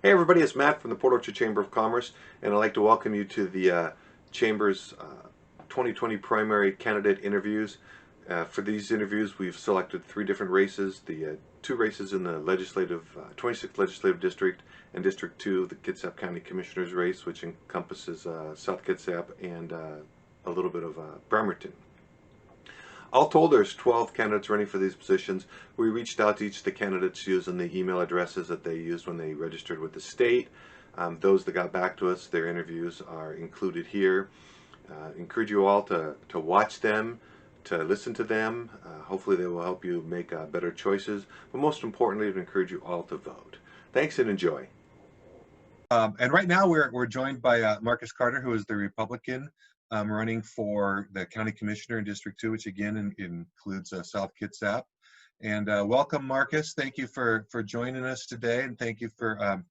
Hey everybody, it's Matt from the Port Orchard Chamber of Commerce, and I'd like to welcome you to the Chamber's 2020 primary candidate interviews. For these interviews, we've selected three different races, the two races in the 26th Legislative District and District 2, the Kitsap County Commissioner's race, which encompasses South Kitsap and a little bit of Bremerton. All told, there's 12 candidates running for these positions. We reached out to each of the candidates using the email addresses that they used when they registered with the state. Those that got back to us, their interviews are included here. Encourage you all to watch them, to listen to them. Hopefully they will help you make better choices, but most importantly, to encourage you all to vote. Thanks and enjoy. And right now we're joined by Marcus Carter, who is the Republican running for the county commissioner in District 2, which again includes South Kitsap. And welcome, Marcus. Thank you for joining us today, and thank you for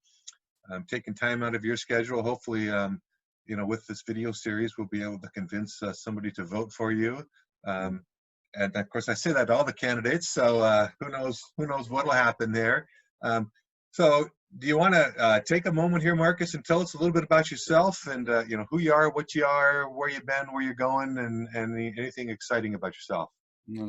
taking time out of your schedule. Hopefully, with this video series, we'll be able to convince somebody to vote for you. And of course, I say that to all the candidates, so who knows what'll happen there. So do you want to take a moment here, Marcus, and tell us a little bit about yourself and who you are, what you are, where you've been, where you're going, and anything exciting about yourself?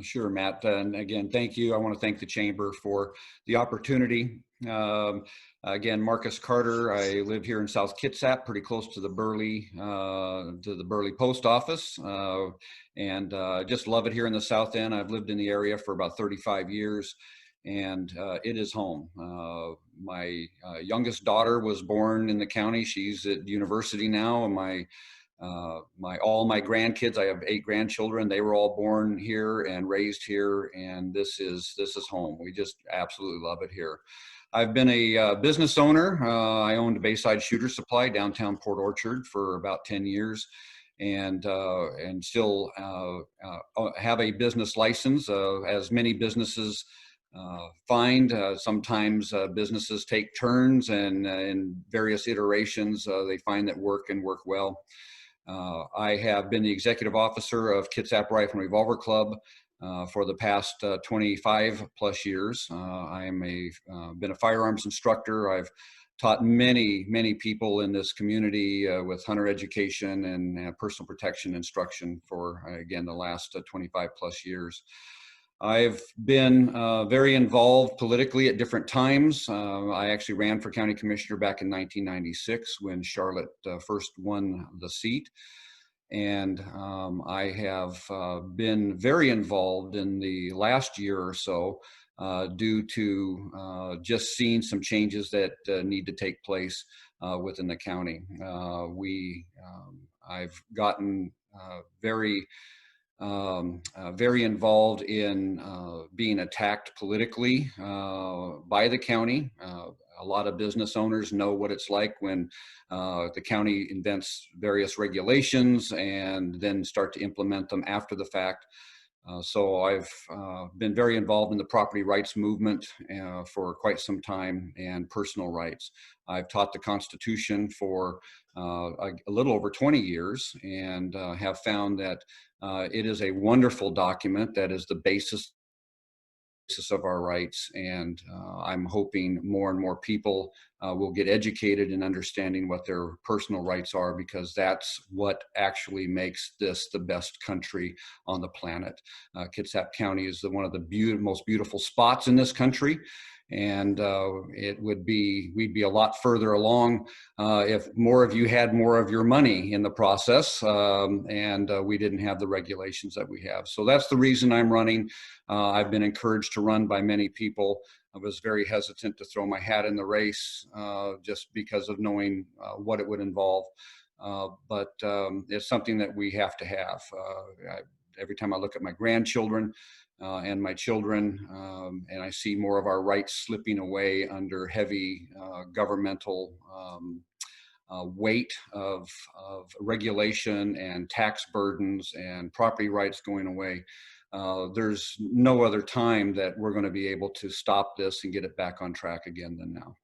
Sure, Matt. And again, thank you. I want to thank the Chamber for the opportunity. Again, Marcus Carter. I live here in South Kitsap, pretty close to the Burley post office, and just love it here in the South End. I've lived in the area for about 35 years. And it is home. My youngest daughter was born in the county. She's at university now, and all my grandkids, I have 8 grandchildren. They were all born here and raised here, and this is home. We just absolutely love it here. I've been a business owner. I owned Bayside Shooter Supply downtown Port Orchard for about 10 years. And still have a business license, as many businesses find. Sometimes businesses take turns, and in various iterations, they find that work well. I have been the executive officer of Kitsap Rifle and Revolver Club for the past 25 plus years. I am been a firearms instructor. I've taught many people in this community with hunter education and personal protection instruction for, again, the last 25 plus years. I've been very involved politically at different times. I actually ran for county commissioner back in 1996 when Charlotte first won the seat. And I have been very involved in the last year or so due to just seeing some changes that need to take place within the county. I've gotten very involved in being attacked politically by the county. A lot of business owners know what it's like when the county invents various regulations and then start to implement them after the fact. So I've been very involved in the property rights movement for quite some time, and personal rights. I've taught the Constitution for a little over 20 years, and have found that it is a wonderful document that is the basis of our rights, and I'm hoping more and more people will get educated in understanding what their personal rights are, because that's what actually makes this the best country on the planet. Kitsap County is one of the most beautiful spots in this country, and we'd be a lot further along if more of you had more of your money in the process, and we didn't have the regulations that we have. So that's the reason I'm running. I've been encouraged to run by many people. I was very hesitant to throw my hat in the race just because of knowing what it would involve. But it's something that we have to have. Every time I look at my grandchildren and my children, and I see more of our rights slipping away under heavy governmental weight of regulation and tax burdens and property rights going away. There's no other time that we're going to be able to stop this and get it back on track again than now.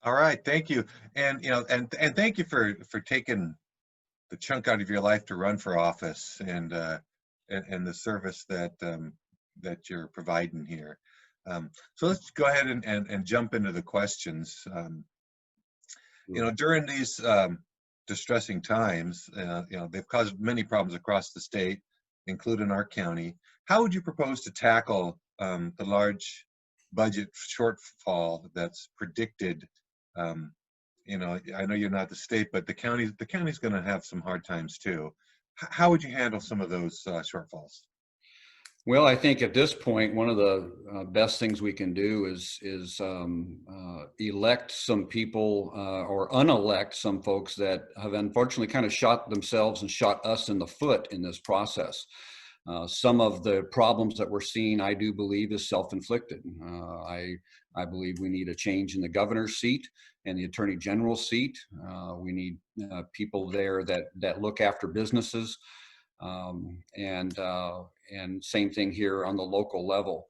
All right, thank you, and and thank you for taking the chunk out of your life to run for office, and the service that that you're providing here. So let's go ahead and jump into the questions. During these distressing times, they've caused many problems across the state, including our county. How would you propose to tackle the large budget shortfall that's predicted? I know you're not the state, but the county's going to have some hard times too. How would you handle some of those shortfalls? Well, I think at this point, one of the best things we can do is elect some people or unelect some folks that have unfortunately kind of shot themselves and shot us in the foot in this process. Some of the problems that we're seeing, I do believe, is self-inflicted. I believe we need a change in the governor's seat and the attorney general's seat. We need people there that look after businesses. And same thing here on the local level.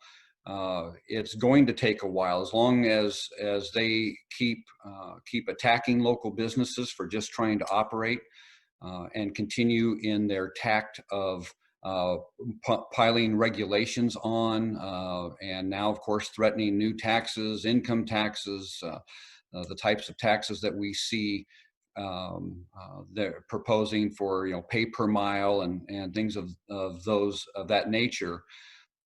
It's going to take a while, as long as they keep attacking local businesses for just trying to operate and continue in their tact of piling regulations on, and now, of course, threatening new taxes, income taxes, the types of taxes that we see they're proposing for, pay per mile and things of that nature.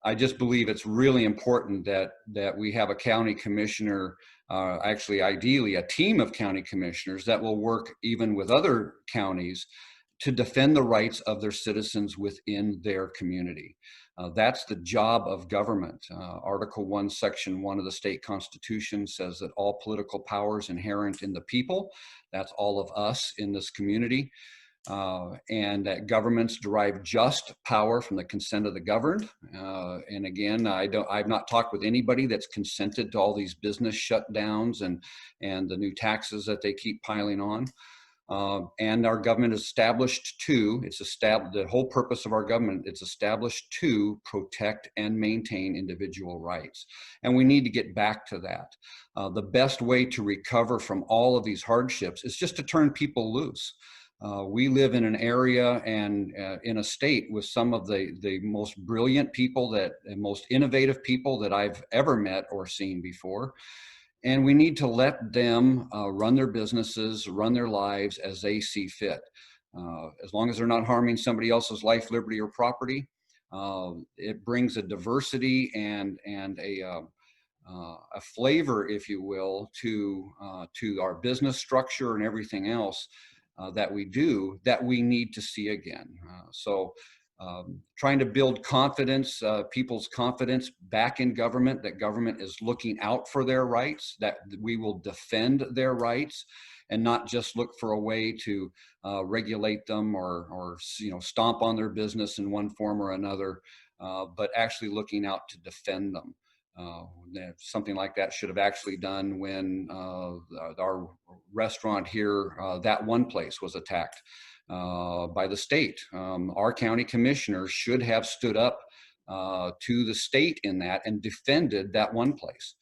I just believe it's really important that we have a county commissioner, actually ideally a team of county commissioners that will work even with other counties to defend the rights of their citizens within their community. That's the job of government. Article 1, Section 1 of the state constitution says that all political power is inherent in the people. That's all of us in this community. And that governments derive just power from the consent of the governed. And again, I've not talked with anybody that's consented to all these business shutdowns and the new taxes that they keep piling on. And our government is established the whole purpose of our government, it's established to protect and maintain individual rights. And we need to get back to that. The best way to recover from all of these hardships is just to turn people loose. We live in an area and in a state with some of the most brilliant people and most innovative people that I've ever met or seen before. And we need to let them run their businesses, run their lives as they see fit. As long as they're not harming somebody else's life, liberty, or property, it brings a diversity and a flavor, if you will, to our business structure and everything else that we do that we need to see again. Trying to build confidence, people's confidence back in government, that government is looking out for their rights, that we will defend their rights and not just look for a way to regulate them or stomp on their business in one form or another, but actually looking out to defend them. Something like that should have actually done when our restaurant here, that one place was attacked by the state. Our county commissioners should have stood up to the state in that and defended that one place.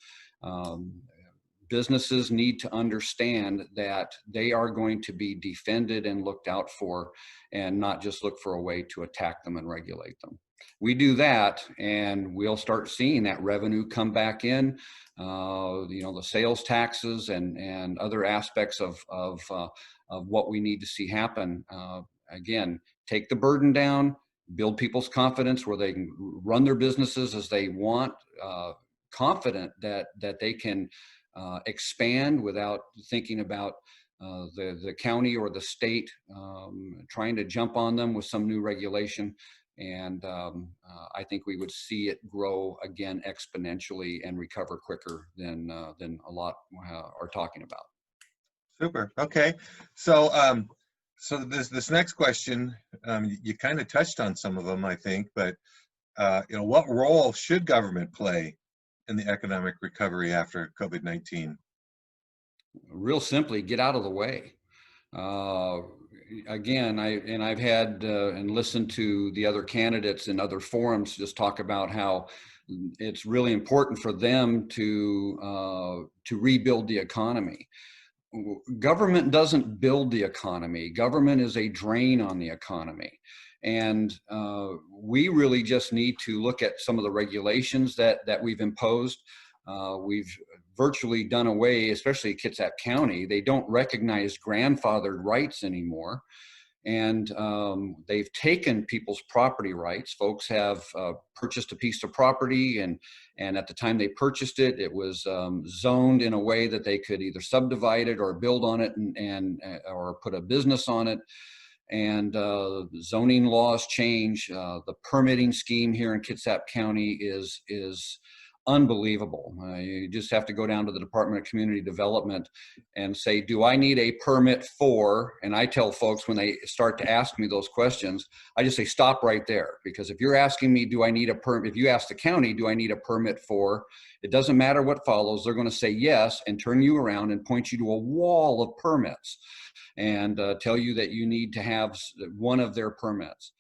Businesses need to understand that they are going to be defended and looked out for, and not just look for a way to attack them and regulate them. We do that, and we'll start seeing that revenue come back in, the sales taxes and other aspects of what we need to see happen. Again, take the burden down, build people's confidence where they can run their businesses as they want, confident that they can expand without thinking about the county or the state trying to jump on them with some new regulation. And I think we would see it grow again exponentially and recover quicker than a lot are talking about. Super. Okay. So this next question, you kind of touched on some of them, I think, but what role should government play in the economic recovery after COVID-19? Real simply, get out of the way. Again, I've had and listened to the other candidates in other forums just talk about how it's really important for them to rebuild the economy. Government doesn't build the economy. Government is a drain on the economy. And we really just need to look at some of the regulations that we've imposed. We've virtually done away, especially Kitsap County. They don't recognize grandfathered rights anymore. And they've taken people's property rights. Folks have purchased a piece of property, and at the time they purchased it, it was zoned in a way that they could either subdivide it or build on it or put a business on it. And zoning laws change. The permitting scheme here in Kitsap County is unbelievable. You just have to go down to the Department of Community Development and say, do I need a permit for? And I tell folks when they start to ask me those questions, I just say, stop right there. Because if you're asking me, do I need a permit? If you ask the county, do I need a permit for? It doesn't matter what follows. They're going to say yes and turn you around and point you to a wall of permits and tell you that you need to have one of their permits.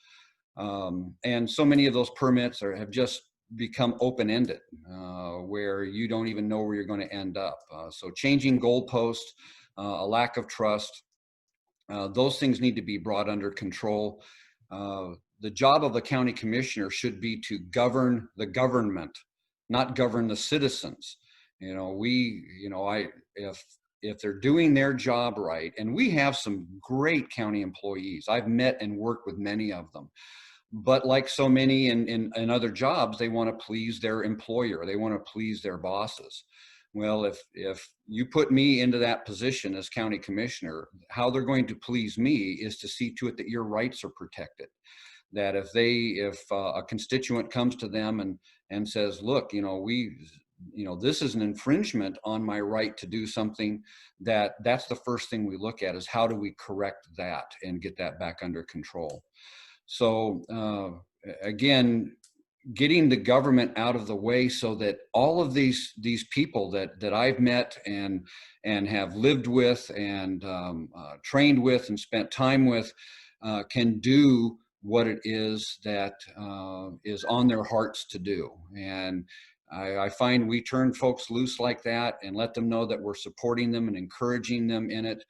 And so many of those permits have just become open-ended, where you don't even know where you're going to end up. So changing goalposts, a lack of trust, those things need to be brought under control. The job of the county commissioner should be to govern the government, not govern the citizens. If they're doing their job right, and we have some great county employees. I've met and worked with many of them. But like so many in other jobs, they want to please their employer. They want to please their bosses. Well, if you put me into that position as county commissioner, how they're going to please me is to see to it that your rights are protected. That if a constituent comes to them and says, look, this is an infringement on my right to do something, that's the first thing we look at is how do we correct that and get that back under control. So again, getting the government out of the way so that all of these people that I've met and have lived with and trained with and spent time with can do what it is that is on their hearts to do. And I find we turn folks loose like that and let them know that we're supporting them and encouraging them in it.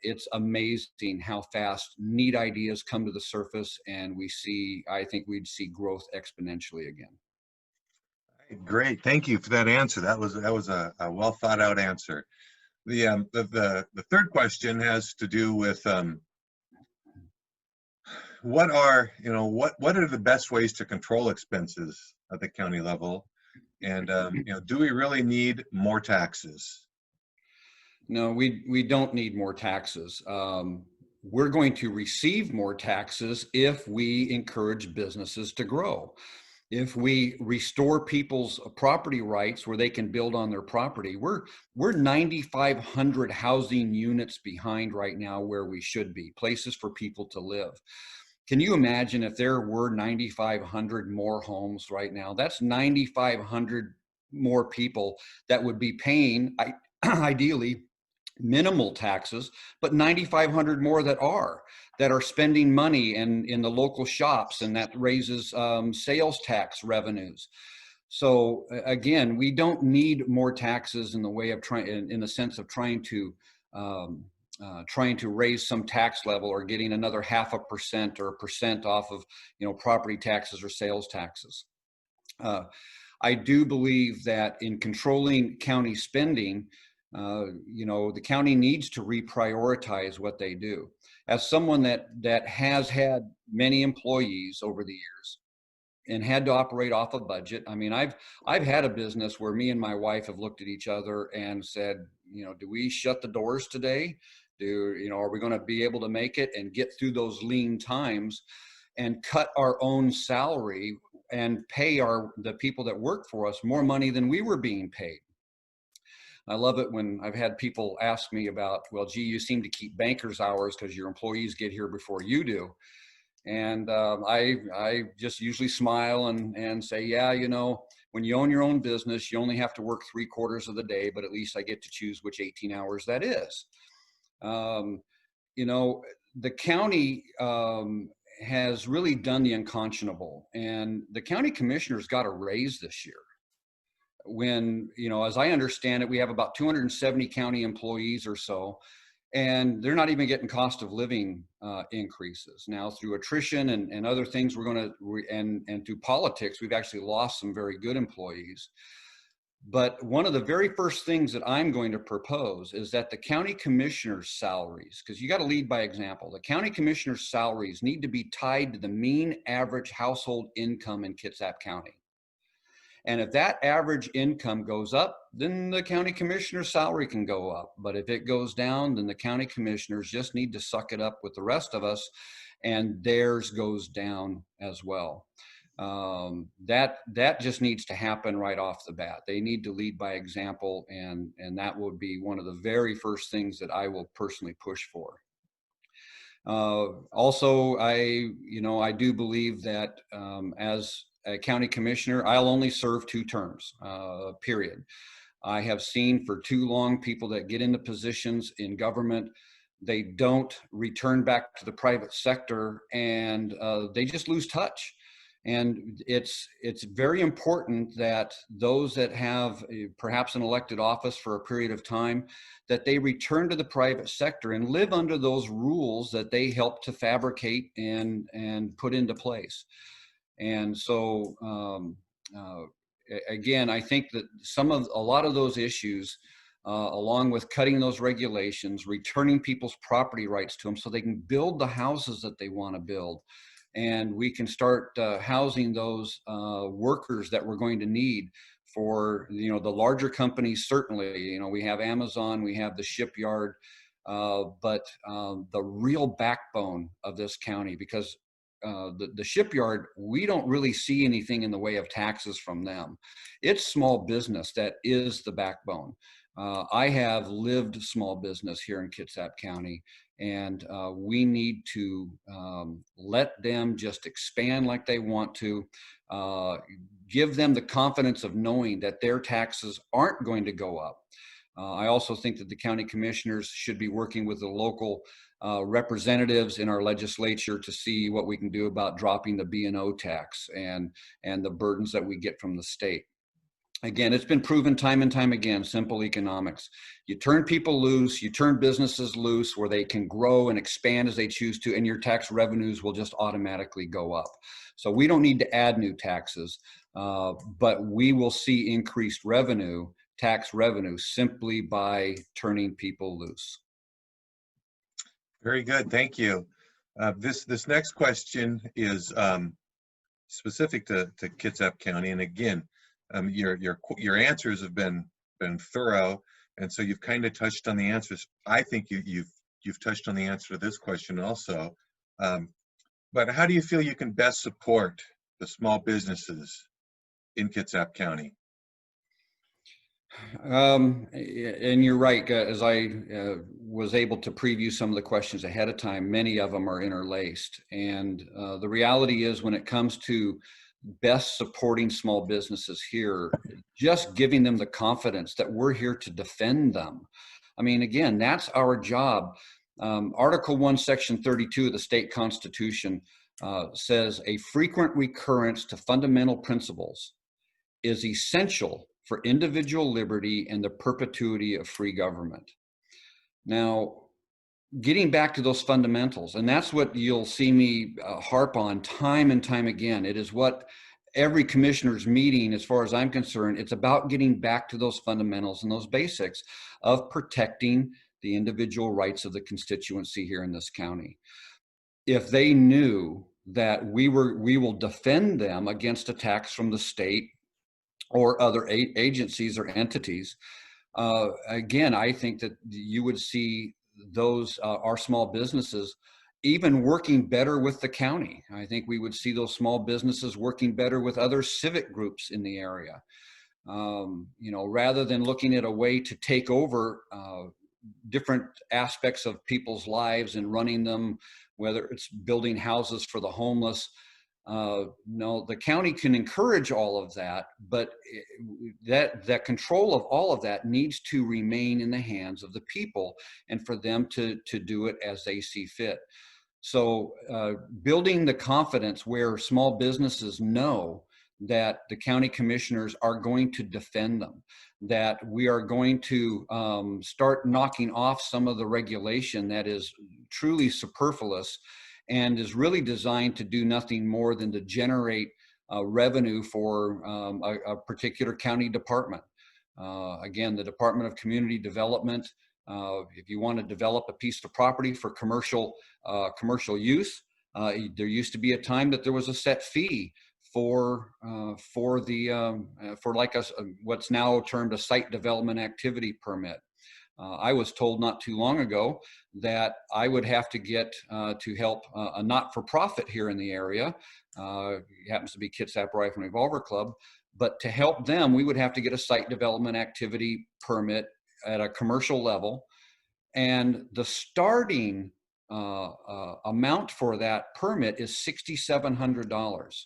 It's amazing how fast neat ideas come to the surface, and I think we'd see growth exponentially again. Great, thank you for that answer. That was a well thought out answer. The third question has to do with what are the best ways to control expenses at the county level, and do we really need more taxes? No, we don't need more taxes. We're going to receive more taxes if we encourage businesses to grow. If we restore people's property rights where they can build on their property, we're 9,500 housing units behind right now where we should be, places for people to live. Can you imagine if there were 9,500 more homes right now? That's 9,500 more people that would be paying, ideally, minimal taxes, but 9,500 more that are spending money in the local shops, and that raises sales tax revenues. So again, we don't need more taxes in the way of in the sense of trying to raise some tax level or getting another 0.5% or 1% off of property taxes or sales taxes. I do believe that in controlling county spending, the county needs to reprioritize what they do. As someone that has had many employees over the years and had to operate off a budget, I mean, I've had a business where me and my wife have looked at each other and said, do we shut the doors today? Are we going to be able to make it and get through those lean times and cut our own salary and pay the people that work for us more money than we were being paid? I love it when I've had people ask me about, well, gee, you seem to keep banker's hours because your employees get here before you do. And I just usually smile and say, yeah, when you own your own business, you only have to work 3/4 of the day, but at least I get to choose which 18 hours that is. The county has really done the unconscionable, and the county commissioners got a raise this year. When, as I understand it, we have about 270 county employees or so, and they're not even getting cost of living increases. Now through attrition and other things, and through politics, we've actually lost some very good employees. But one of the very first things that I'm going to propose is that the county commissioner's salaries, because you got to lead by example, the county commissioner's salaries need to be tied to the mean average household income in Kitsap County. And if that average income goes up, then the county commissioner's salary can go up. But if it goes down, then the county commissioners just need to suck it up with the rest of us, and theirs goes down as well. That just needs to happen right off the bat. They need to lead by example, and that would be one of the very first things that I will personally push for. Also, I do believe that as a county commissioner, I'll only serve 2 terms, period. I have seen for too long people that get into positions in government, they don't return back to the private sector, and they just lose touch. And it's very important that those that have perhaps an elected office for a period of time, that they return to the private sector and live under those rules that they helped to fabricate and put into place. And so, again, I think that a lot of those issues, along with cutting those regulations, returning people's property rights to them so they can build the houses that they want to build, and we can start housing those workers that we're going to need for, the larger companies. Certainly, we have Amazon, we have the shipyard, but the real backbone of this county, because the shipyard, we don't really see anything in the way of taxes from them. It's small business that is the backbone. I have lived small business here in Kitsap County, and we need to let them just expand like they want to, give them the confidence of knowing that their taxes aren't going to go up. I also think that the county commissioners should be working with the local representatives in our legislature to see what we can do about dropping the B&O tax and the burdens that we get from the state. Again, it's been proven time and time again, simple economics. You turn people loose, you turn businesses loose where they can grow and expand as they choose to, and your tax revenues will just automatically go up. So we don't need to add new taxes, but we will see increased revenue, tax revenue, simply by turning people loose. Very good, thank you. This next question is specific to Kitsap County, and again, your answers have been thorough, and so you've kind of touched on the answers. I think you've touched on the answer to this question also. But how do you feel you can best support the small businesses in Kitsap County? And you're right. As I was able to preview some of the questions ahead of time, many of them are interlaced. And the reality is, when it comes to best supporting small businesses here, just giving them the confidence that we're here to defend them. I mean, again, that's our job. Article 1, Section 32 of the state constitution says a frequent recurrence to fundamental principles is essential for individual liberty and the perpetuity of free government. Now, getting back to those fundamentals, and that's what you'll see me harp on time and time again. It is what every commissioner's meeting, as far as I'm concerned, it's about getting back to those fundamentals and those basics of protecting the individual rights of the constituency here in this county. If they knew that we will defend them against attacks from the state or other agencies or entities, again, I think that you would see those our small businesses even working better with the county. I think we would see those small businesses working better with other civic groups in the area. Rather than looking at a way to take over different aspects of people's lives and running them, whether it's building houses for the homeless. No, the county can encourage all of that, but that control of all of that needs to remain in the hands of the people, and for them to do it as they see fit. So building the confidence where small businesses know that the county commissioners are going to defend them, that we are going to start knocking off some of the regulation that is truly superfluous and is really designed to do nothing more than to generate revenue for a particular county department. Again, the Department of Community Development, if you want to develop a piece of property for commercial use, there used to be a time that there was a set fee for what's now termed a site development activity permit. I was told not too long ago that I would have to get to help a not-for-profit here in the area. It happens to be Kitsap Rifle and Revolver Club, but to help them, we would have to get a site development activity permit at a commercial level, and the starting amount for that permit is $6,700,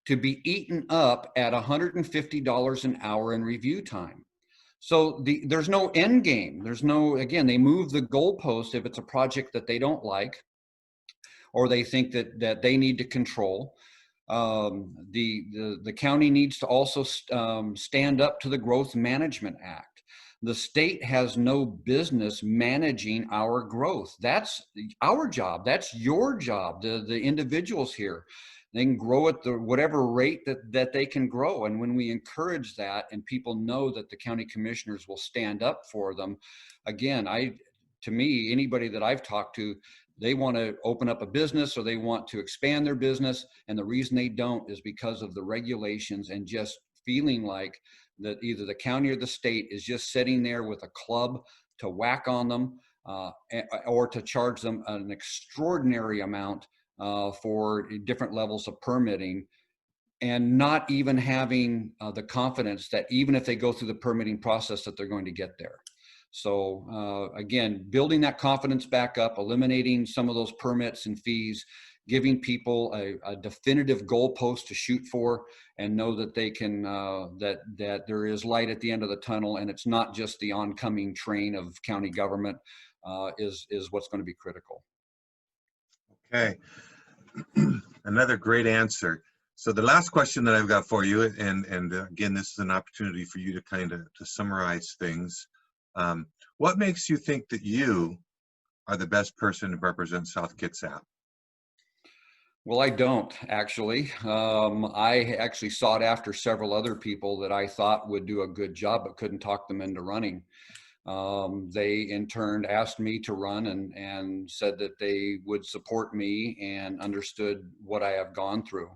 to be eaten up at $150 an hour in review time. So there's no end game. There's no, again, they move the goalpost if it's a project that they don't like or they think that they need to control. The county needs to also stand up to the Growth Management Act. The state has no business managing our growth. That's our job. That's your job, the individuals here. They can grow at whatever rate that they can grow. And when we encourage that and people know that the county commissioners will stand up for them, again, to me, anybody that I've talked to, they want to open up a business or they want to expand their business. And the reason they don't is because of the regulations and just feeling like that either the county or the state is just sitting there with a club to whack on them or to charge them an extraordinary amount for different levels of permitting, and not even having the confidence that even if they go through the permitting process that they're going to get there. So again, building that confidence back up, eliminating some of those permits and fees, giving people a definitive goalpost to shoot for, and know that they can that there is light at the end of the tunnel, and it's not just the oncoming train of county government is what's going to be critical. Okay. Another great answer. So the last question that I've got for you, and again, this is an opportunity for you to kind of to summarize things. What makes you think that you are the best person to represent South Kitsap? Well, I don't actually. I actually sought after several other people that I thought would do a good job, but couldn't talk them into running. They in turn asked me to run and said that they would support me and understood what I have gone through.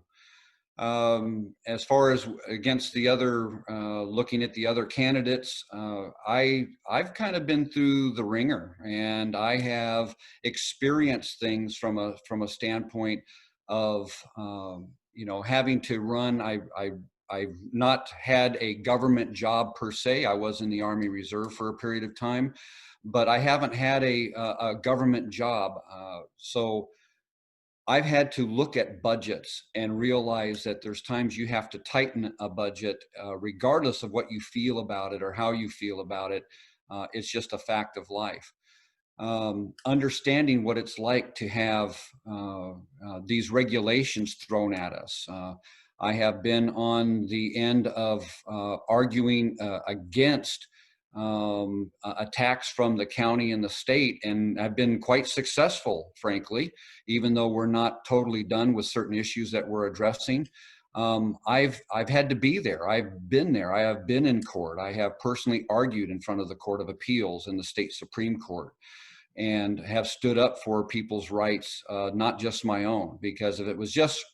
As far as against the other, looking at the other candidates, I've kind of been through the ringer, and I have experienced things from a standpoint of having to run. I've not had a government job per se. I was in the Army Reserve for a period of time, but I haven't had a government job. So I've had to look at budgets and realize that there's times you have to tighten a budget regardless of what you feel about it or how you feel about it. It's just a fact of life. Understanding what it's like to have these regulations thrown at us. I have been on the end of arguing against attacks from the county and the state, and I've been quite successful, frankly, even though we're not totally done with certain issues that we're addressing. I've had to be there. I've been there. I have been in court. I have personally argued in front of the Court of Appeals and the state Supreme Court, and have stood up for people's rights, not just my own. Because if it was just,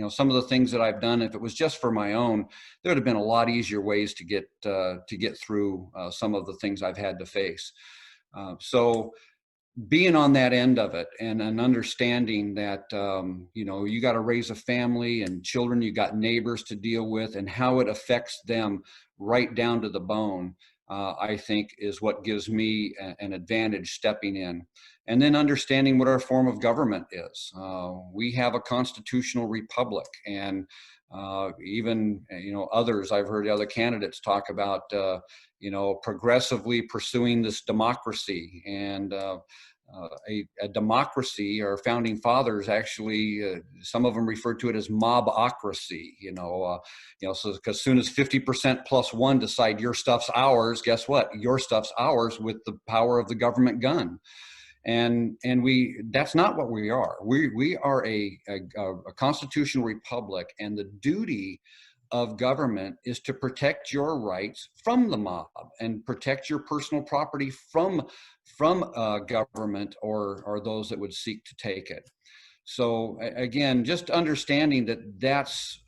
some of the things that I've done, if it was just for my own, there would have been a lot easier ways to get through some of the things I've had to face. So being on that end of it and understanding that, you got to raise a family and children, you got neighbors to deal with, and how it affects them right down to the bone, I think is what gives me an advantage stepping in. And then understanding what our form of government is. We have a constitutional republic, and even, others, I've heard other candidates talk about, progressively pursuing this democracy. And a democracy. Our founding fathers actually, some of them referred to it as mobocracy. So as soon as 50% plus one decide your stuff's ours, guess what? Your stuff's ours with the power of the government gun. And that's not what we are. We are a constitutional republic, and the duty of government is to protect your rights from the mob and protect your personal property from government or those that would seek to take it. So again, just understanding that that's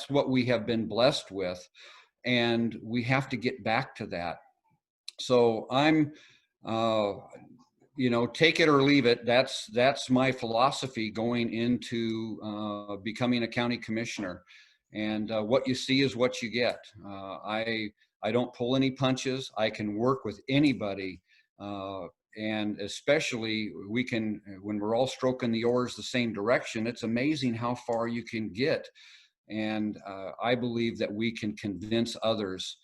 what we have been blessed with, and we have to get back to that. So I'm take it or leave it. That's my philosophy going into becoming a county commissioner. And what you see is what you get. I don't pull any punches. I can work with anybody. And especially when we're all stroking the oars the same direction, it's amazing how far you can get. And I believe that we can convince others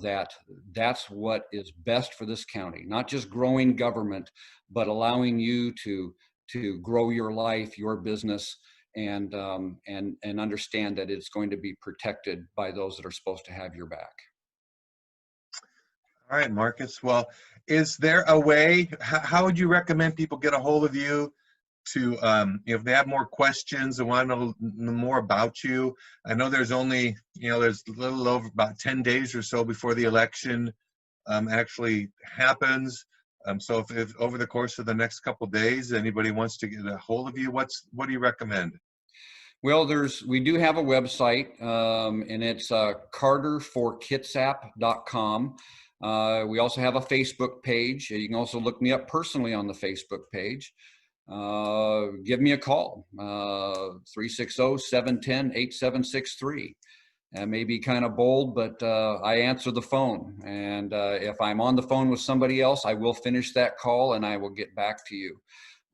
that that's what is best for this county, not just growing government, but allowing you to grow your life, your business, and understand that it's going to be protected by those that are supposed to have your back. All right, Marcus. Well, is there a way, how would you recommend people get a hold of you to, if they have more questions and want to know more about you? I know there's only, there's a little over about 10 days or so before the election actually happens. So if over the course of the next couple of days, anybody wants to get a hold of you, what do you recommend? Well, we do have a website, and it's carterforkitsap.com. We also have a Facebook page. You can also look me up personally on the Facebook page. Give me a call, 360-710-8763. It may be kind of bold, but I answer the phone. And if I'm on the phone with somebody else, I will finish that call and I will get back to you.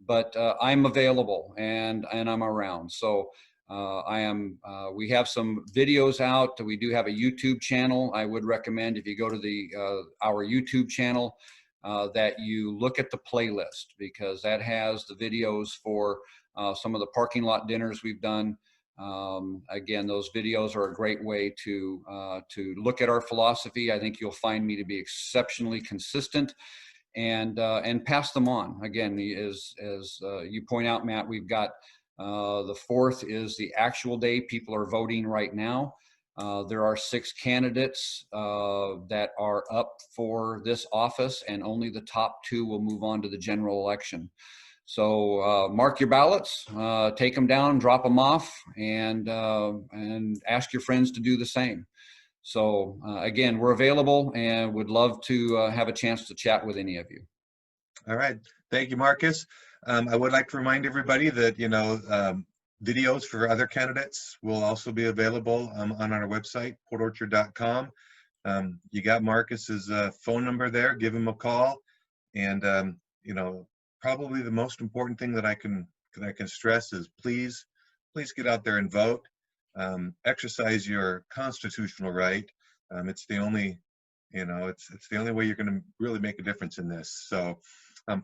But I'm available and I'm around. So we have some videos out. We do have a YouTube channel. I would recommend if you go to our YouTube channel that you look at the playlist, because that has the videos for some of the parking lot dinners we've done. Again, those videos are a great way to look at our philosophy. I think you'll find me to be exceptionally consistent and pass them on. Again, as you point out, Matt, we've got the 4th is the actual day. People are voting right now. There are 6 candidates that are up for this office, and only the top 2 will move on to the general election. So mark your ballots, take them down, drop them off, and ask your friends to do the same. So again, we're available and would love to have a chance to chat with any of you. All right. Thank you, Marcus. I would like to remind everybody that, videos for other candidates will also be available on our website, portorchard.com. You got Marcus's phone number there. Give him a call. And, probably the most important thing that I can stress is please get out there and vote. Exercise your constitutional right. It's the only, it's the only way you're going to really make a difference in this. So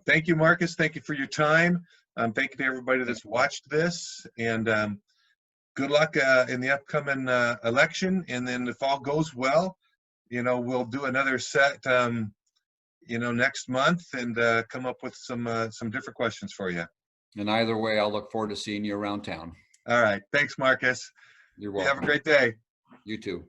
thank you, Marcus. Thank you for your time. Thank you to everybody that's watched this, and good luck in the upcoming election. And then if all goes well, we'll do another set, next month and come up with some different questions for you. And either way, I'll look forward to seeing you around town. All right. Thanks, Marcus. You're welcome. You have a great day. You too.